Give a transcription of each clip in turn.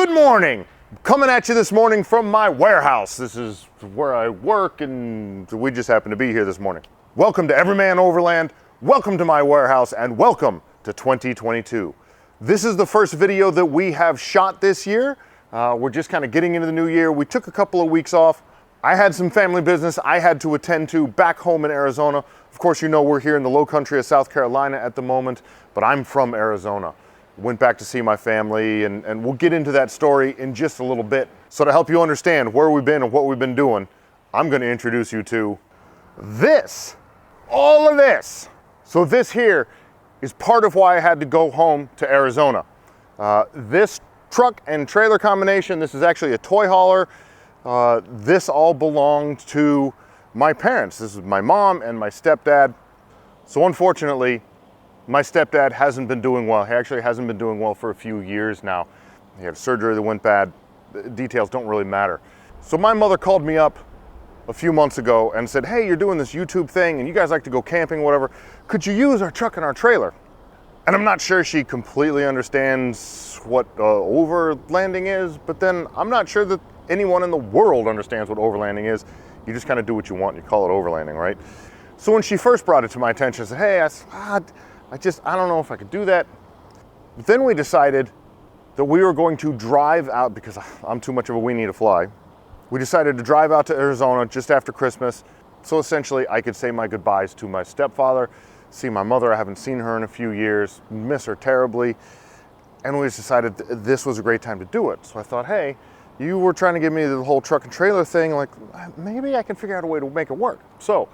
Good morning. Coming at you this morning from my warehouse. This is where I work, and we just happen to be here this morning. Welcome to Everyman Overland. Welcome to my warehouse, and welcome to 2022. This is the first video that we have shot this year. We're just kind of getting into the new year. We took a couple of weeks off. I had some family business I had to attend to back home in Arizona. Of course, you know we're here in the low country of South Carolina at the moment, but I'm from Arizona. Went back to see my family, and we'll get into that story in just a little bit. So to help you understand where we've been and what we've been doing, I'm going to introduce you to this. All of this. So this here is part of why I had to go home to Arizona. This truck and trailer combination, this is actually a toy hauler. This all belonged to my parents. This is my mom and my stepdad. So unfortunately, my stepdad hasn't been doing well. He actually hasn't been doing well for a few years now. He had surgery that went bad. The details don't really matter. So my mother called me up a few months ago and said, hey, you're doing this YouTube thing and you guys like to go camping, whatever. Could you use our truck and our trailer? And I'm not sure she completely understands what overlanding is, but then I'm not sure that anyone in the world understands what overlanding is. You just kind of do what you want and you call it overlanding, right? So when she first brought it to my attention, I said, hey, I don't know if I could do that. But then we decided that we were going to drive out, because I'm too much of a weenie to fly. We decided to drive out to Arizona just after Christmas. So essentially I could say my goodbyes to my stepfather, see my mother. I haven't seen her in a few years, miss her terribly. And we just decided this was a great time to do it. So I thought, hey, you were trying to give me the whole truck and trailer thing. Like, maybe I can figure out a way to make it work. So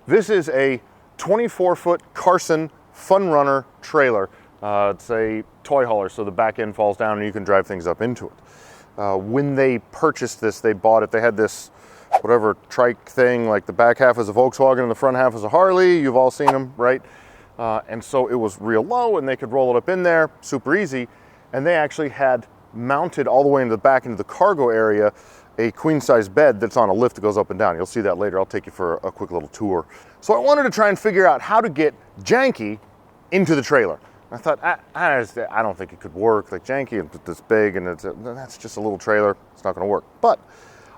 this is a 24-foot Carson Fun Runner trailer. It's a toy hauler, so the back end falls down and you can drive things up into it. When they purchased this, they bought it. They had this whatever trike thing, like the back half is a Volkswagen and the front half is a Harley. You've all seen them, right? And so it was real low and they could roll it up in there, super easy. And they actually had mounted all the way into the back into the cargo area a queen size bed that's on a lift that goes up and down. You'll see that later. I'll take you for a quick little tour. So I wanted to try and figure out how to get janky into the trailer. I thought, I don't think it could work. Like janky and this big, and that's just a little trailer. It's not going to work. But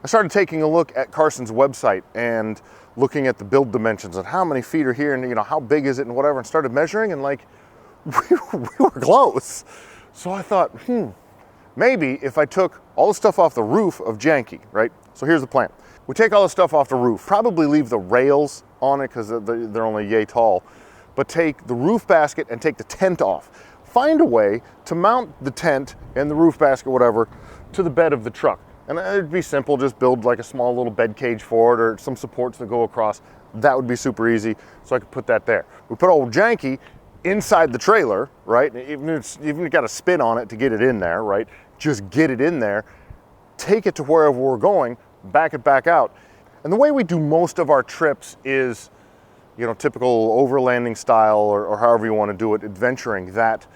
I started taking a look at Carson's website and looking at the build dimensions and how many feet are here and how big is it and whatever, and started measuring, and like we were close. So I thought, maybe if I took all the stuff off the roof of janky, right? So here's the plan. We take all the stuff off the roof, probably leave the rails on it because they're only yay tall, but take the roof basket and take the tent off. Find a way to mount the tent and the roof basket, whatever, to the bed of the truck. And it'd be simple, just build like a small little bed cage for it or some supports that go across. That would be super easy, so I could put that there. We put old janky inside the trailer, right? Even if you got to spin on it to get it in there, right? Just get it in there, take it to wherever we're going, back it back out. And the way we do most of our trips is, typical overlanding style or however you want to do it, adventuring, that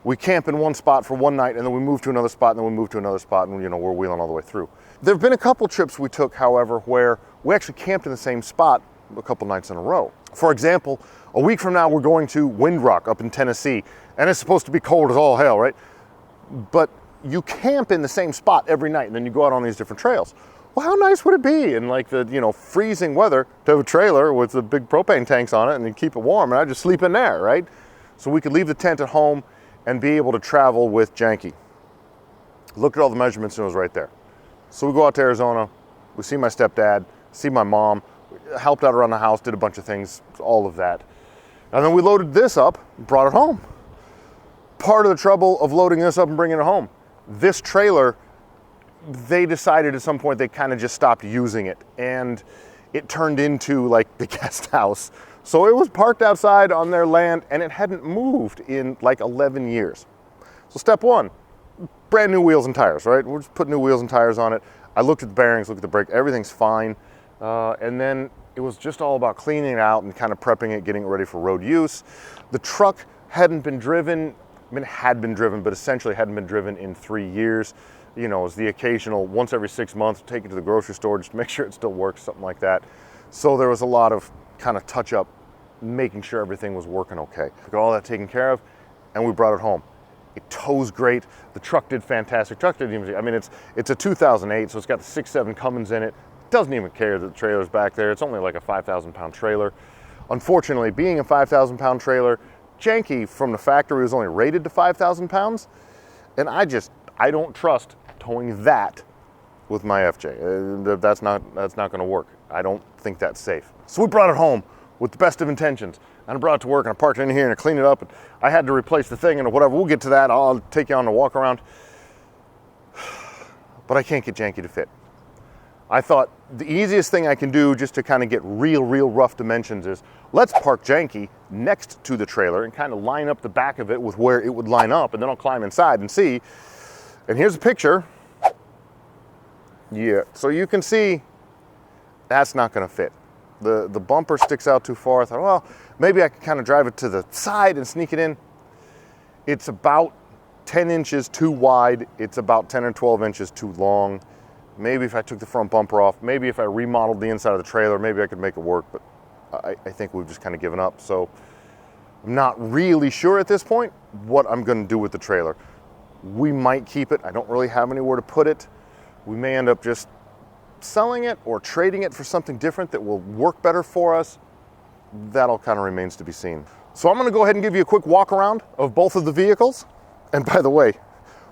we camp in one spot for one night and then we move to another spot and then we move to another spot and we're wheeling all the way through. There have been a couple trips we took, however, where we actually camped in the same spot a couple nights in a row. For example, a week from now we're going to Windrock up in Tennessee, and it's supposed to be cold as all hell, right? But you camp in the same spot every night and then you go out on these different trails. Well, how nice would it be in like the freezing weather to have a trailer with the big propane tanks on it and you keep it warm, and I just sleep in there, right? So we could leave the tent at home and be able to travel with janky. Look at all the measurements and it was right there. So we go out to Arizona, we see my stepdad, see my mom, helped out around the house, did a bunch of things, all of that. And then we loaded this up, brought it home. Part of the trouble of loading this up and bringing it home, this trailer, they decided at some point they kind of just stopped using it, and it turned into like the guest house. So it was parked outside on their land and it hadn't moved in like 11 years. So step one, brand new wheels and tires, right? We'll just put new wheels and tires on it. I looked at the bearings, looked at the brake, everything's fine. And then it was just all about cleaning it out and kind of prepping it, getting it ready for road use. The truck hadn't been driven, it had been driven, but essentially hadn't been driven in 3 years. It was the occasional once every 6 months, take it to the grocery store just to make sure it still works, something like that. So there was a lot of kind of touch up, making sure everything was working okay. We got all that taken care of and we brought it home. It tows great. The truck did fantastic. Truck didn't even, I mean, it's a 2008, so it's got the 6.7 Cummins in it. It doesn't even care that the trailer's back there. It's only like a 5,000 pound trailer. Unfortunately, being a 5,000 pound trailer, janky from the factory was only rated to 5,000 pounds. And I don't trust towing that with my FJ. That's not gonna work. I don't think that's safe. So we brought it home with the best of intentions. And I brought it to work and I parked it in here and I cleaned it up. And I had to replace the thing and whatever. We'll get to that. I'll take you on the walk around. But I can't get janky to fit. I thought the easiest thing I can do just to kind of get real rough dimensions is let's park janky next to the trailer and kind of line up the back of it with where it would line up, and then I'll climb inside and see. And here's a picture. Yeah, so you can see that's not gonna fit. The bumper sticks out too far. I thought, well, maybe I can kind of drive it to the side and sneak it in. It's about 10 inches too wide. It's about 10 or 12 inches too long. Maybe if I took the front bumper off, maybe if I remodeled the inside of the trailer, maybe I could make it work, but I think we've just kind of given up. So I'm not really sure at this point what I'm gonna do with the trailer. We might keep it. I don't really have anywhere to put it. We may end up just selling it or trading it for something different that will work better for us. That all kind of remains to be seen. So I'm gonna go ahead and give you a quick walk around of both of the vehicles. And by the way,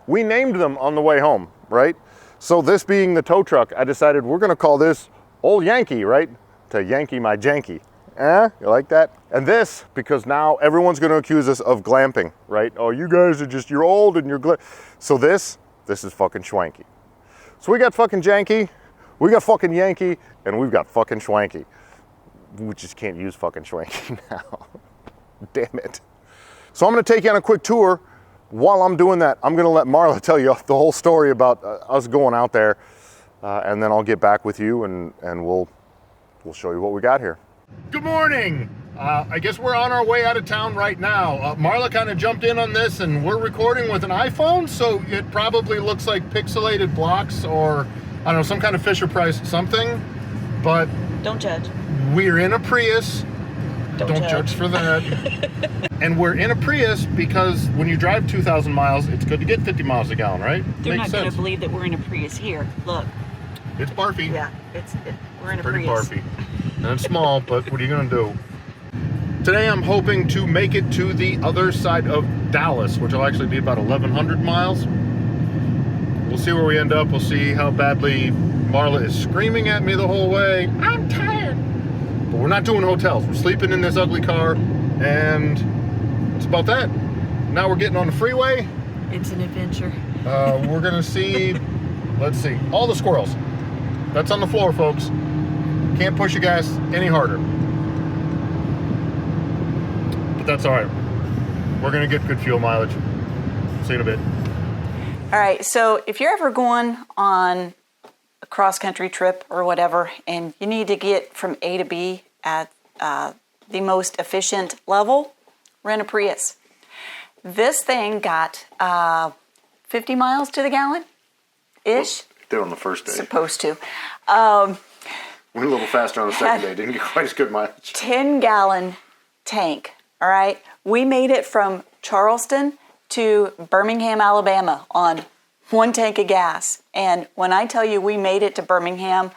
we named them on the way home, right? So this being the tow truck, I decided we're gonna call this Old Yankee, right? To Yankee my janky. You like that? And this, because now everyone's gonna accuse us of glamping, right? Oh, you guys are just, you're old and you're So this is fucking schwanky. So we got fucking janky, we got fucking Yankee, and we've got fucking schwanky. We just can't use fucking schwanky now. Damn it. So I'm gonna take you on a quick tour. While I'm doing that, I'm gonna let Marla tell you the whole story about us going out there, and then I'll get back with you and we'll show you what we got here. Good morning. I guess we're on our way out of town right now. Marla kind of jumped in on this, and we're recording with an iPhone, so it probably looks like pixelated blocks or, I don't know, some kind of Fisher-Price something, but... Don't judge. We're in a Prius. Don't judge for that. And we're in a Prius because when you drive 2,000 miles, it's good to get 50 miles a gallon, right? They're not going to believe that we're in a Prius here. Look. It's barfy. Yeah, we're in a pretty Prius. Barfy. And it's small, but what are you going to do? Today I'm hoping to make it to the other side of Dallas, which will actually be about 1,100 miles. We'll see where we end up. We'll see how badly Marla is screaming at me the whole way. I'm tired. But we're not doing hotels. We're sleeping in this ugly car, and it's about that. Now we're getting on the freeway. It's an adventure. We're gonna see, let's see, all the squirrels. That's on the floor, folks. Can't push the gas any harder. But that's all right. We're gonna get good fuel mileage. See you in a bit. All right, so if you're ever going on a cross-country trip or whatever, and you need to get from A to B at the most efficient level, rent a Prius. This thing got 50 miles to the gallon-ish. Did on the first day. Supposed to. Went a little faster on the second day. Didn't get quite as good mileage. 10-gallon tank, all right? We made it from Charleston to Birmingham, Alabama on one tank of gas. And when I tell you we made it to Birmingham,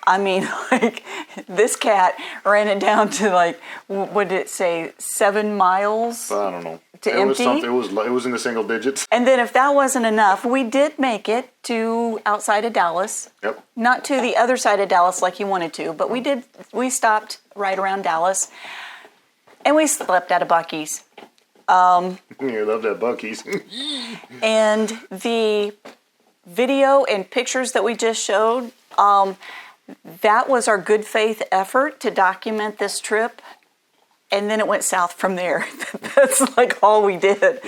I mean, like, this cat ran it down to, like, what did it say, 7 miles? I don't know. To empty? It was in the single digits. And then if that wasn't enough, we did make it to outside of Dallas. Yep. Not to the other side of Dallas like you wanted to, but we stopped right around Dallas. And we slept at a Buc-ee's. You love that Buc-ee's. And the video and pictures that we just showed, that was our good faith effort to document this trip. And then it went south from there. That's like all we did.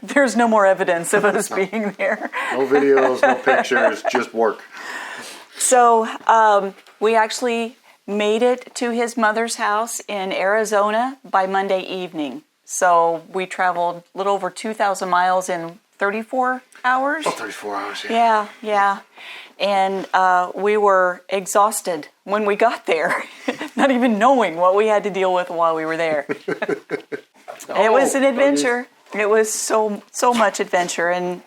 There's no more evidence of us being there. No videos, no pictures, just work. So we actually made it to his mother's house in Arizona by Monday evening. So we traveled a little over 2,000 miles in 34 hours. Oh, 34 hours, yeah. Yeah. And we were exhausted when we got there, not even knowing what we had to deal with while we were there. It was an adventure. It was so much adventure, and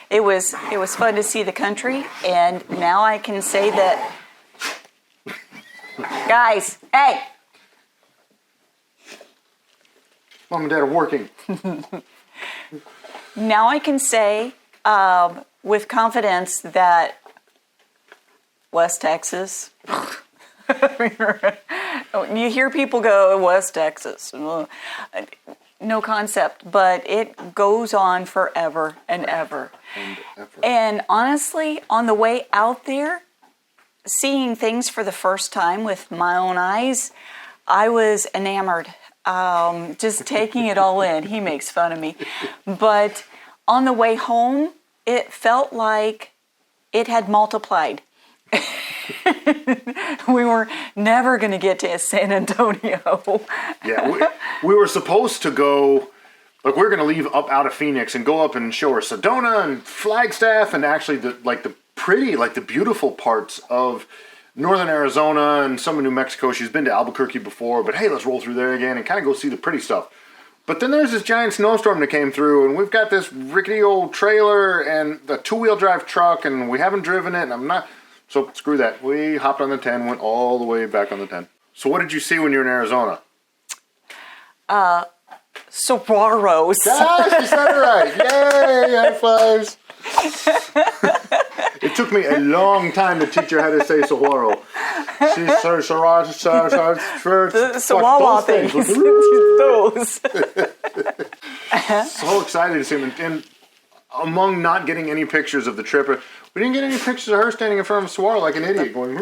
it was fun to see the country. And now I can say that, guys, hey, Mom and Dad are working. now I can say with confidence that West Texas. You hear people go West Texas. No concept, but it goes on forever and ever. And honestly, on the way out there, seeing things for the first time with my own eyes, I was enamored. Just taking it all in. He makes fun of me. But on the way home, it felt like it had multiplied. We were never going to get to San Antonio. Yeah, we were supposed to go, like we were going to leave up out of Phoenix and go up and show her Sedona and Flagstaff and actually the beautiful parts of northern Arizona and some of New Mexico. She's been to Albuquerque before, but hey, let's roll through there again and kind of go see the pretty stuff. But then there's this giant snowstorm that came through, and we've got this rickety old trailer and the two-wheel drive truck, and we haven't driven it, and I'm not... So screw that. We hopped on the 10, went all the way back on the 10. So what did you see when you were in Arizona? Saguaros. Yes, you said it right. Yay, high fives. It took me a long time to teach her how to say saguaro. She said the saguaro things. Those. So excited to see him. And among not getting any pictures of the trip, we didn't get any pictures of her standing in front of a saguaro like an idiot going...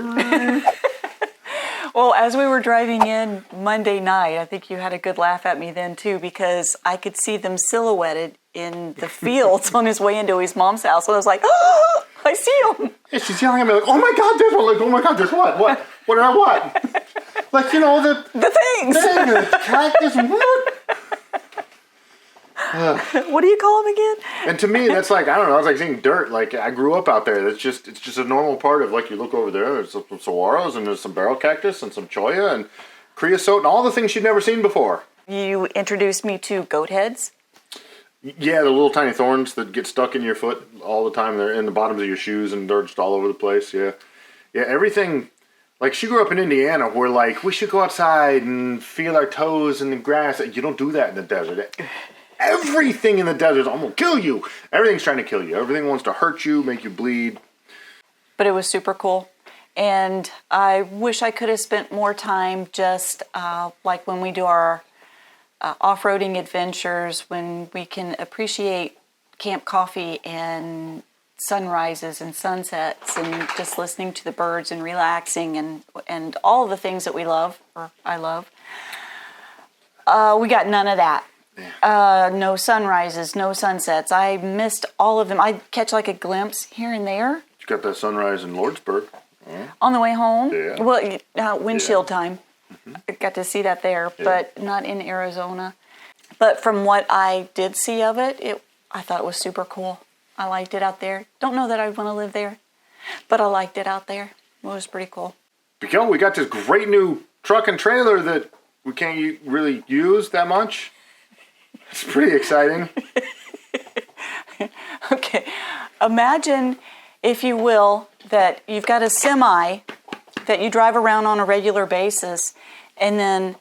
Well, as we were driving in Monday night, I think you had a good laugh at me then too, because I could see them silhouetted in the fields on his way into his mom's house. And I was like, oh, I see him. Yeah, she's yelling at me like, oh my God, there's one. Like, oh my God, there's what? What? What did I what? Like, you know, the things. The cactus, what? What do you call them again? And to me, that's like, I don't know, it's like seeing dirt. Like, I grew up out there. It's just a normal part of, like, you look over there, there's some saguaros, and there's some barrel cactus, and some cholla, and creosote, and all the things she'd never seen before. You introduced me to goat heads. Yeah, the little tiny thorns that get stuck in your foot all the time. They're in the bottoms of your shoes, and they're just all over the place, yeah. Yeah, everything... Like, she grew up in Indiana where, like, we should go outside and feel our toes in the grass. You don't do that in the desert. Everything in the desert is, I'm going to kill you. Everything's trying to kill you. Everything wants to hurt you, make you bleed. But it was super cool. And I wish I could have spent more time just like when we do our off-roading adventures, when we can appreciate camp coffee and sunrises and sunsets and just listening to the birds and relaxing and all the things that we love, or I love. We got none of that. Yeah. No sunrises, no sunsets. I missed all of them. I'd catch like a glimpse here and there. You got that sunrise in Lordsburg. Yeah. On the way home. Yeah. Well, windshield time. Mm-hmm. I got to see that there, but not in Arizona. But from what I did see of it, I thought it was super cool. I liked it out there. Don't know that I'd want to live there, but I liked it out there. It was pretty cool. Because we got this great new truck and trailer that we can't really use that much. It's pretty exciting. Okay. Imagine, if you will, that you've got a semi that you drive around on a regular basis, and then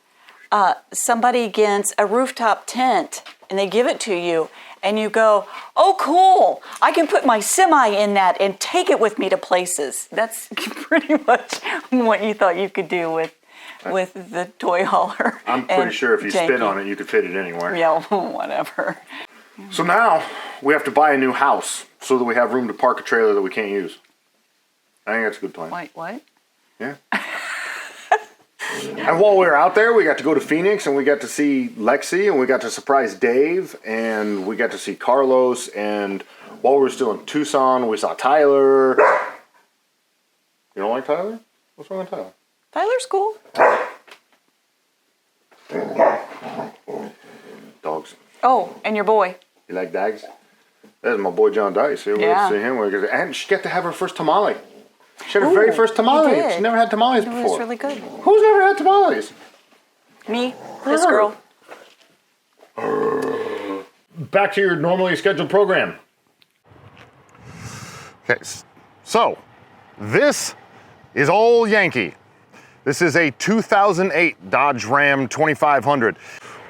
somebody gets a rooftop tent, and they give it to you, and you go, oh, cool, I can put my semi in that and take it with me to places. That's pretty much what you thought you could do with the toy hauler. I'm pretty sure if you spit on it, you could fit it anywhere. Yeah, whatever. So now we have to buy a new house so that we have room to park a trailer that we can't use. I think that's a good plan. Wait, what? Yeah. And while we were out there, we got to go to Phoenix, and we got to see Lexi, and we got to surprise Dave, and we got to see Carlos, and while we were still in Tucson, we saw Tyler. You don't like Tyler? What's wrong with Tyler? Tyler's cool. Dogs. Oh, and your boy. You like dogs? That's my boy John Dice. We yeah. see him. And she got to have her first tamale. She had her very first tamale. She never had tamales before. It was really good. Who's never had tamales? Me, this girl. back to your normally scheduled program. Okay, so this is old Yankee. This is a 2008 Dodge Ram 2500.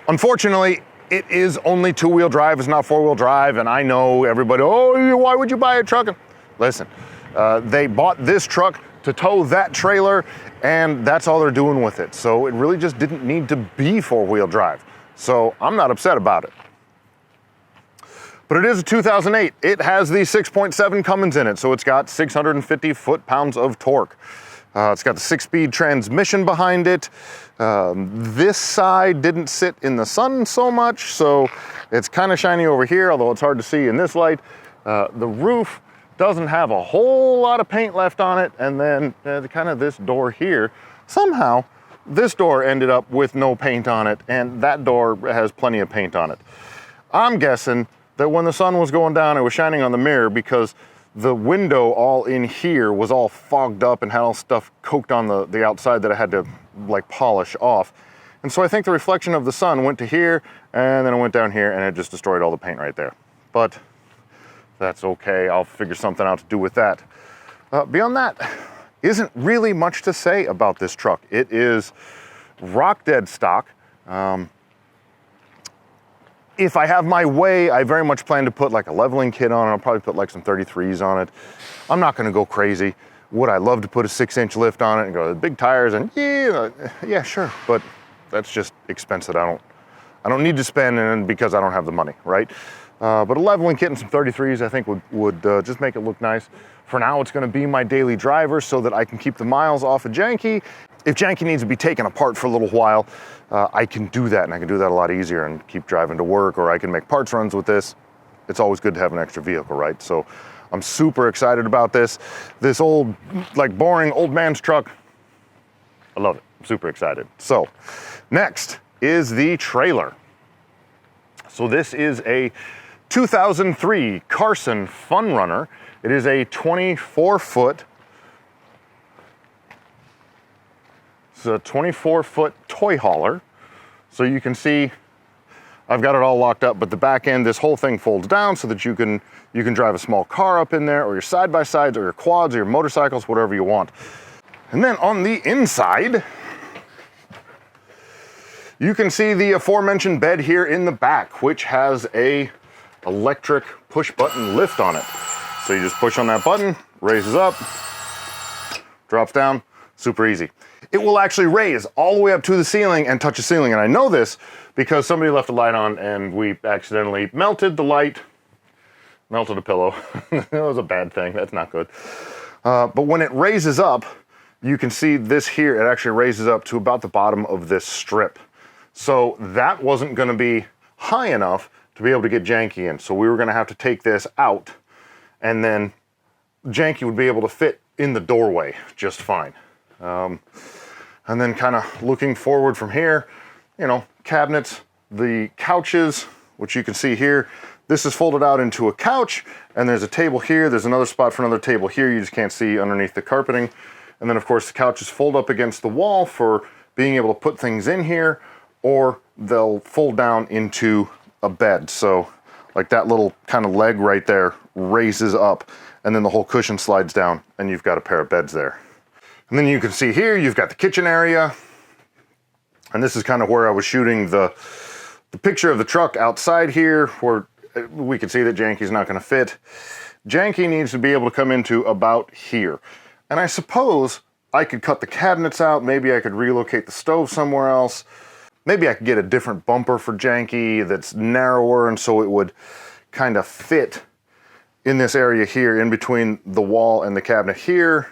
Unfortunately, it is only two-wheel drive, it's not four-wheel drive, and I know everybody, oh, why would you buy a truck? Listen, they bought this truck to tow that trailer, and that's all they're doing with it. So it really just didn't need to be four-wheel drive. So I'm not upset about it. But it is a 2008. It has the 6.7 Cummins in it, so it's got 650 foot-pounds of torque. It's got the 6-speed transmission behind it. This side didn't sit in the sun so much, so it's kind of shiny over here, although it's hard to see in this light. The roof doesn't have a whole lot of paint left on it, and then kind of this door here, somehow this door ended up with no paint on it, and that door has plenty of paint on it. I'm guessing that when the sun was going down, it was shining on the mirror because the window all in here was all fogged up and had all stuff coked on the outside that I had to like polish off. And so I think the reflection of the sun went to here, and then it went down here, and it just destroyed all the paint right there. But that's okay, I'll figure something out to do with that. Beyond that, isn't really much to say about this truck. It is rock dead stock. If I have my way, I very much plan to put like a leveling kit on it. I'll probably put like some 33s on it. I'm not gonna go crazy. Would I love to put a 6-inch lift on it and go to the big tires and yeah, sure. But that's just expense that I don't need to spend, and because I don't have the money, right? But a leveling kit and some 33s I think would just make it look nice. For now, it's gonna be my daily driver so that I can keep the miles off of Janky. If Janky needs to be taken apart for a little while, I can do that, and I can do that a lot easier and keep driving to work, or I can make parts runs with this. It's always good to have an extra vehicle, right? So I'm super excited about this. This old, like boring old man's truck, I love it, I'm super excited. So next is the trailer. So this is a 2003 Carson Fun Runner. It is a 24-foot, it's a 24-foot toy hauler. So you can see I've got it all locked up, but the back end, this whole thing folds down so that you can drive a small car up in there, or your side-by-sides, or your quads, or your motorcycles, whatever you want. And then on the inside, you can see the aforementioned bed here in the back, which has a electric push-button lift on it. So you just push on that button, raises up, drops down, super easy. It will actually raise all the way up to the ceiling and touch the ceiling. And I know this because somebody left a light on and we accidentally melted the light, melted a pillow. That was a bad thing, that's not good. But when it raises up, you can see this here, it actually raises up to about the bottom of this strip. So that wasn't gonna be high enough to be able to get Janky in. So we were gonna have to take this out, and then Janky would be able to fit in the doorway just fine. And then kind of looking forward from here, you know, cabinets, the couches, which you can see here, this is folded out into a couch, and there's a table here, there's another spot for another table here, you just can't see underneath the carpeting. And then of course the couches fold up against the wall for being able to put things in here, or they'll fold down into a bed. So like that little kind of leg right there raises up, and then the whole cushion slides down, and you've got a pair of beds there. And then you can see here, you've got the kitchen area. And this is kind of where I was shooting the picture of the truck outside here, where we can see that Janky's not gonna fit. Janky needs to be able to come into about here. And I suppose I could cut the cabinets out, maybe I could relocate the stove somewhere else. Maybe I could get a different bumper for Janky that's narrower, and so it would kind of fit in this area here, in between the wall and the cabinet here.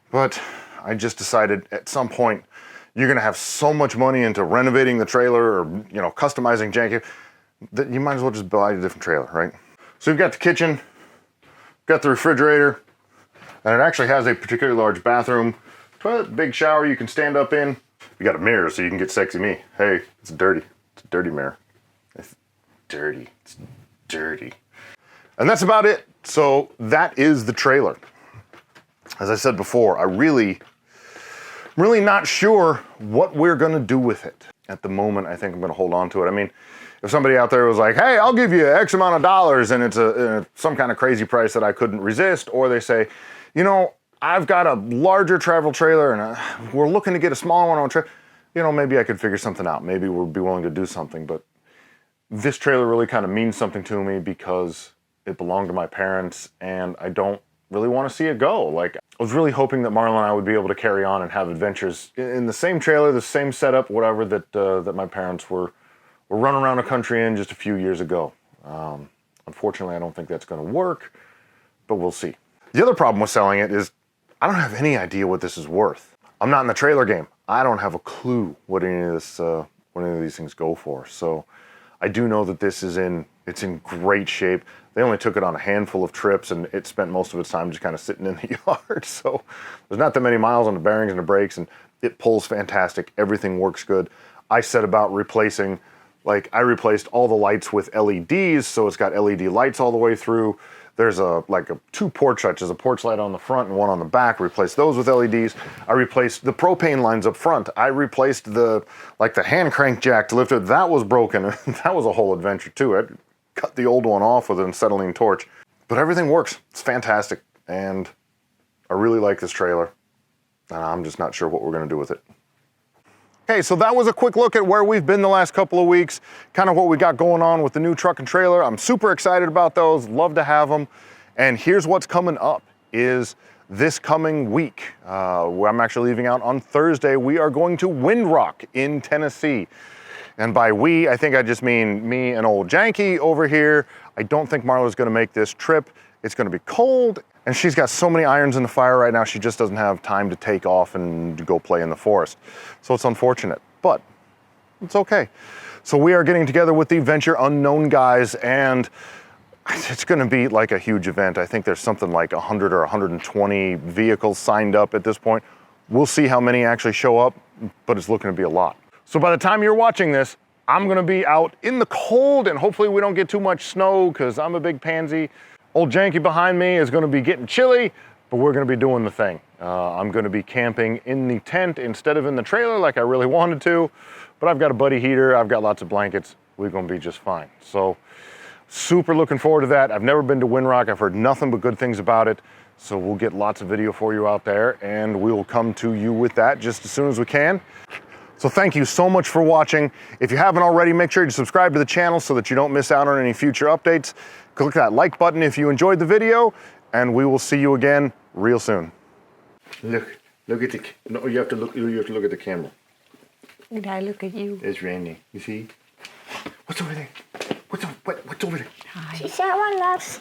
But I just decided at some point, you're gonna have so much money into renovating the trailer, or you know, customizing Janky, that you might as well just buy a different trailer, right? So you've got the kitchen, got the refrigerator, and it actually has a particularly large bathroom, toilet, big shower you can stand up in. You got a mirror so you can get sexy me. Hey, it's dirty. It's a dirty mirror. It's dirty. It's dirty. And that's about it. So that is the trailer. As I said before, I'm really not sure what we're gonna do with it. At the moment, I think I'm gonna hold on to it. I mean, if somebody out there was like, hey, I'll give you X amount of dollars, and it's some kind of crazy price that I couldn't resist, or they say, you know, I've got a larger travel trailer and we're looking to get a smaller one on trip, you know, maybe I could figure something out. Maybe we'll be willing to do something. But this trailer really kind of means something to me because it belonged to my parents and I don't really want to see it go. Like, I was really hoping that Marla and I would be able to carry on and have adventures in the same trailer, the same setup, whatever, that my parents were running around the country in just a few years ago. Unfortunately, I don't think that's going to work, but we'll see. The other problem with selling it is I don't have any idea what this is worth. I'm not in the trailer game. I don't have a clue what any of these things go for. So I do know that it's in great shape. They only took it on a handful of trips and it spent most of its time just kind of sitting in the yard. So there's not that many miles on the bearings and the brakes, and it pulls fantastic. Everything works good. I set about replacing, like, I replaced all the lights with LEDs, so it's got LED lights all the way through. There's two porch lights. There's a porch light on the front and one on the back. Replaced those with LEDs. I replaced the propane lines up front. I replaced the hand crank jack to lift it. That was broken. That was a whole adventure too. I cut the old one off with an acetylene torch. But everything works. It's fantastic. And I really like this trailer. And I'm just not sure what we're going to do with it. Okay, so that was a quick look at where we've been the last couple of weeks, kind of what we got going on with the new truck and trailer. I'm super excited about those, love to have them. And here's what's coming up is this coming week. I'm actually leaving out on Thursday. We are going to Windrock in Tennessee. And by we, I think I just mean me and old Janky over here. I don't think Marla's gonna make this trip. It's gonna be cold, and she's got so many irons in the fire right now, she just doesn't have time to take off and go play in the forest. So it's unfortunate, but it's okay. So we are getting together with the Venture Unknown guys, and it's gonna be like a huge event. I think there's something like 100 or 120 vehicles signed up at this point. We'll see how many actually show up, but it's looking to be a lot. So by the time you're watching this, I'm gonna be out in the cold, and hopefully we don't get too much snow because I'm a big pansy. Old Janky behind me is gonna be getting chilly, but we're gonna be doing the thing. I'm gonna be camping in the tent instead of in the trailer like I really wanted to, but I've got a buddy heater, I've got lots of blankets, we're gonna be just fine. So super looking forward to that. I've never been to Windrock, I've heard nothing but good things about it, so we'll get lots of video for you out there, and we will come to you with that just as soon as we can. So thank you so much for watching. If you haven't already, make sure you subscribe to the channel so that you don't miss out on any future updates. Click that like button if you enjoyed the video, and we will see you again real soon. Look at the, no, you have to look at the camera. And I look at you. It's Randy, you see? What's over there? What's over there? Hi. She said one loves.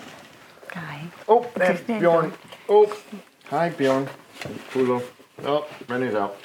Hi. Oh, there's Bjorn. Oh, hi Bjorn. Pulo. Oh, Randy's out.